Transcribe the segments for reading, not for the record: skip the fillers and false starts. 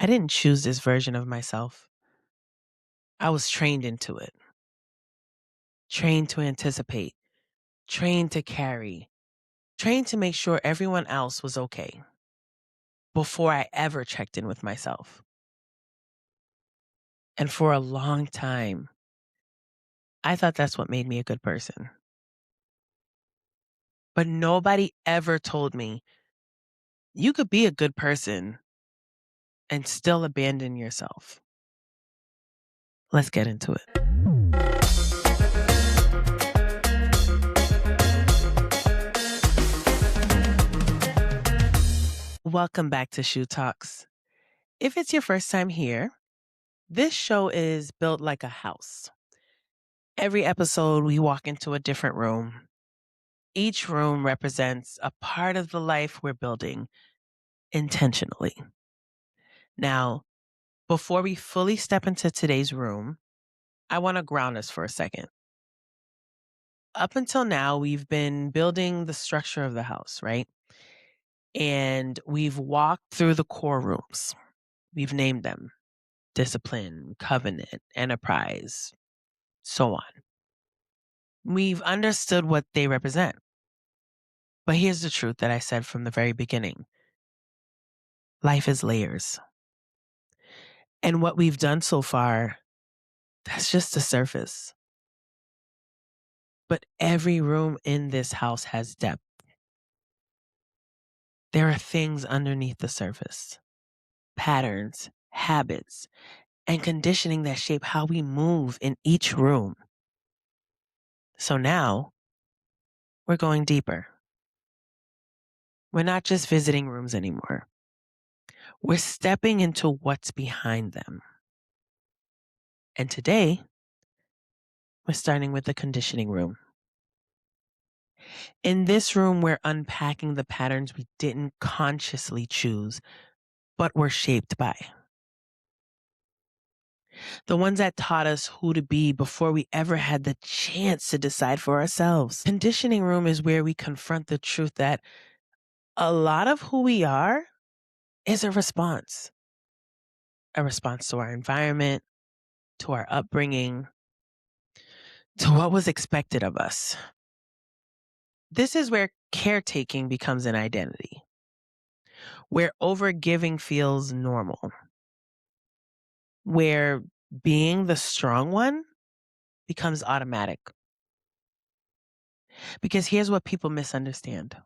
I didn't choose this version of myself. I was trained into it, trained to anticipate, trained to carry, trained to make sure everyone else was okay before I ever checked in with myself. And for a long time, I thought that's what made me a good person. But nobody ever told me you could be a good person and still abandon yourself. Let's get into it. Welcome back to Shou Talks. If it's your first time here, this show is built like a house. Every episode, we walk into a different room. Each room represents a part of the life we're building intentionally. Now, before we fully step into today's room, I want to ground us for a second. Up until now, we've been building the structure of the house, right? And we've walked through the core rooms. We've named them discipline, covenant, enterprise, so on. We've understood what they represent. But here's the truth that I said from the very beginning. Life is layers. And what we've done so far, that's just the surface. But every room in this house has depth. There are things underneath the surface, patterns, habits, and conditioning that shape how we move in each room. So now we're going deeper. We're not just visiting rooms anymore. We're stepping into what's behind them. And today, we're starting with the conditioning room. In this room, we're unpacking the patterns we didn't consciously choose, but were shaped by. The ones that taught us who to be before we ever had the chance to decide for ourselves. Conditioning room is where we confront the truth that a lot of who we are is a response to our environment, to our upbringing, to what was expected of us. This is where caretaking becomes an identity, where overgiving feels normal, where being the strong one becomes automatic. Because here's what people misunderstand.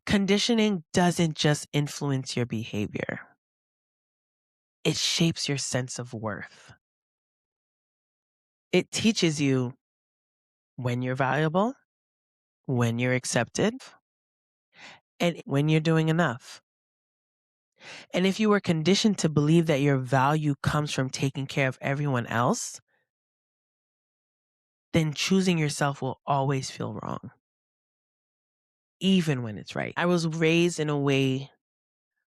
Conditioning doesn't just influence your behavior. It shapes your sense of worth. It teaches you when you're valuable, when you're accepted, and when you're doing enough. And if you were conditioned to believe that your value comes from taking care of everyone else, then choosing yourself will always feel wrong, even when it's right. I was raised in a way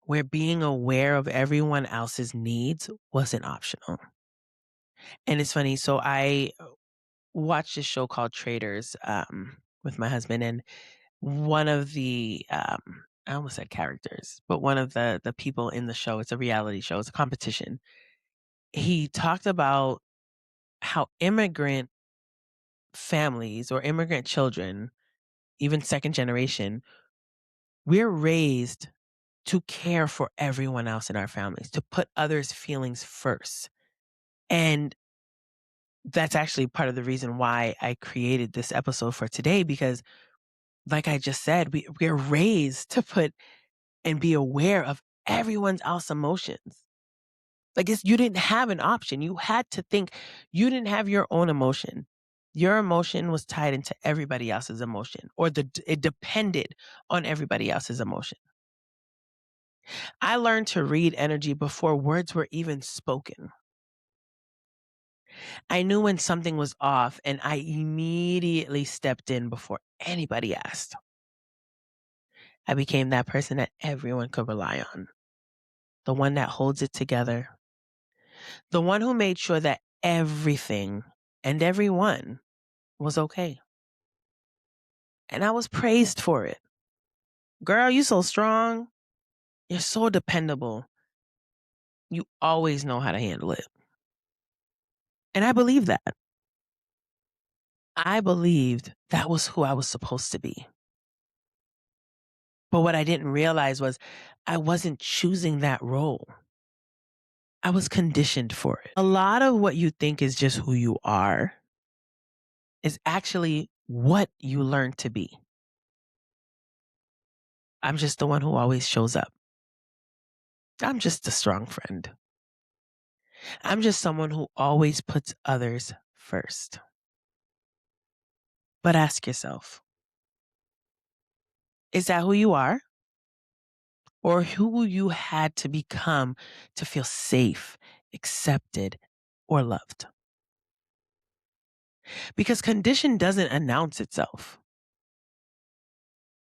where being aware of everyone else's needs wasn't optional. And it's funny. So I watched this show called Traders with my husband, and one of the I almost said characters, but one of the people in the show, it's a reality show, it's a competition. He talked about how immigrant families or immigrant children, even second generation, we're raised to care for everyone else in our families, to put others' feelings first. And that's actually part of the reason why I created this episode for today, because like I just said, we're raised to put and be aware of everyone else's emotions. Like you didn't have an option. You had to think. You didn't have your own emotion. Your emotion was tied into everybody else's emotion, or it depended on everybody else's emotion. I learned to read energy before words were even spoken. I knew when something was off, and I immediately stepped in before anybody asked. I became that person that everyone could rely on. The one that holds it together. The one who made sure that everything and everyone was okay. And I was praised for it. Girl, you so strong. You're so dependable. You always know how to handle it. And I believe that. I believed that was who I was supposed to be. But what I didn't realize was I wasn't choosing that role. I was conditioned for it. A lot of what you think is just who you are is actually what you learn to be. I'm just the one who always shows up. I'm just a strong friend. I'm just someone who always puts others first. But ask yourself, is that who you are? Or who you had to become to feel safe, accepted, or loved? Because condition doesn't announce itself.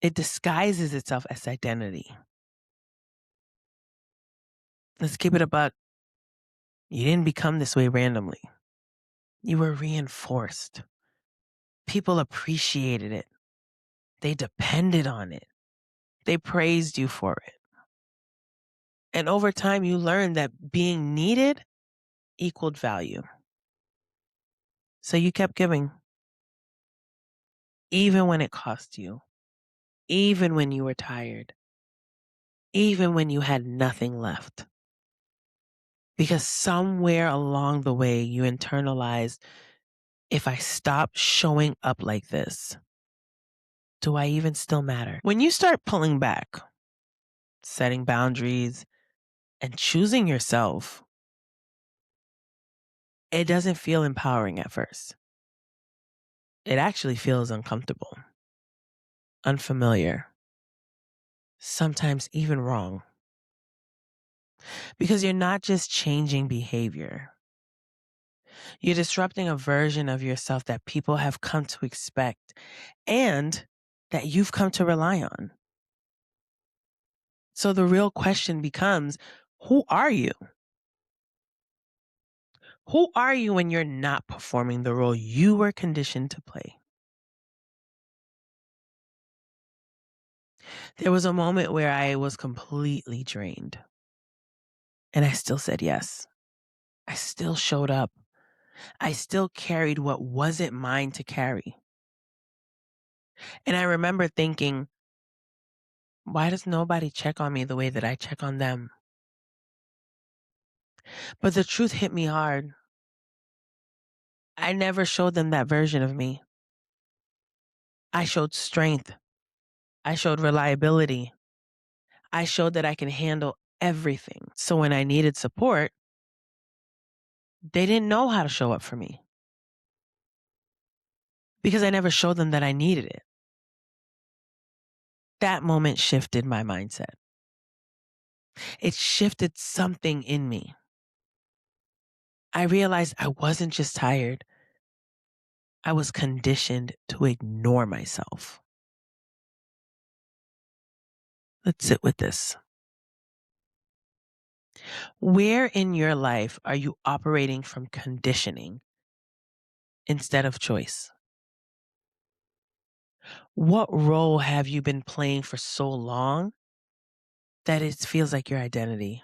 It disguises itself as identity. Let's keep it a buck. You didn't become this way randomly. You were reinforced. People appreciated it. They depended on it. They praised you for it. And over time, you learned that being needed equaled value. So you kept giving, even when it cost you, even when you were tired, even when you had nothing left. Because somewhere along the way, you internalized, if I stop showing up like this, do I even still matter? When you start pulling back, setting boundaries, and choosing yourself, it doesn't feel empowering at first. It actually feels uncomfortable, unfamiliar, sometimes even wrong. Because you're not just changing behavior, you're disrupting a version of yourself that people have come to expect and that you've come to rely on. So the real question becomes, who are you? Who are you when you're not performing the role you were conditioned to play? There was a moment where I was completely drained. And I still said yes. I still showed up. I still carried what wasn't mine to carry. And I remember thinking, why does nobody check on me the way that I check on them? But the truth hit me hard. I never showed them that version of me. I showed strength. I showed reliability. I showed that I can handle everything. So when I needed support, they didn't know how to show up for me because I never showed them that I needed it. That moment shifted my mindset. It shifted something in me. I realized I wasn't just tired. I was conditioned to ignore myself. Let's sit with this. Where in your life are you operating from conditioning instead of choice? What role have you been playing for so long that it feels like your identity?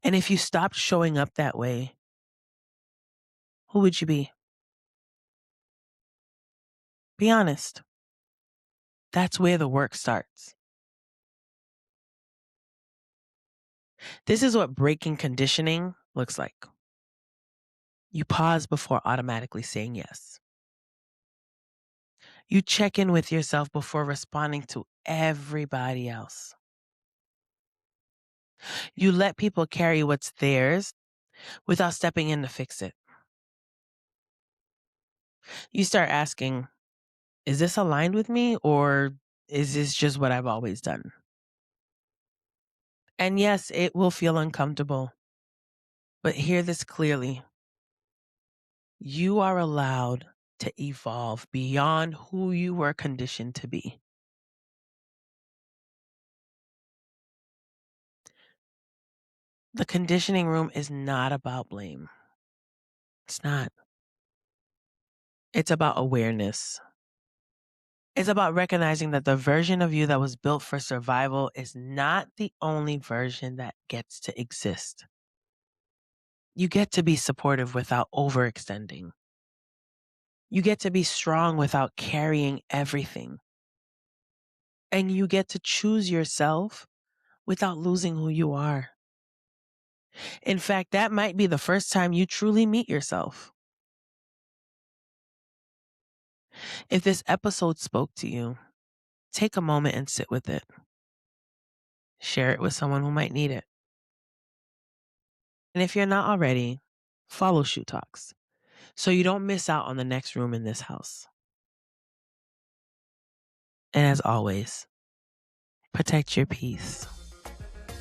And if you stopped showing up that way, who would you be? Be honest. That's where the work starts. This is what breaking conditioning looks like. You pause before automatically saying yes. You check in with yourself before responding to everybody else. You let people carry what's theirs without stepping in to fix it. You start asking, is this aligned with me or is this just what I've always done? And yes, it will feel uncomfortable, but hear this clearly. You are allowed to evolve beyond who you were conditioned to be. The conditioning room is not about blame. It's not. It's about awareness. It's about recognizing that the version of you that was built for survival is not the only version that gets to exist. You get to be supportive without overextending. You get to be strong without carrying everything. And you get to choose yourself without losing who you are. In fact, that might be the first time you truly meet yourself. If this episode spoke to you, take a moment and sit with it. Share it with someone who might need it. And if you're not already, follow Shou Talks so you don't miss out on the next room in this house. And as always, protect your peace,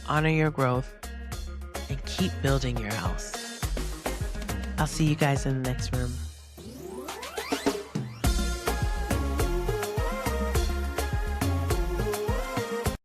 honor your growth, and keep building your house. I'll see you guys in the next room.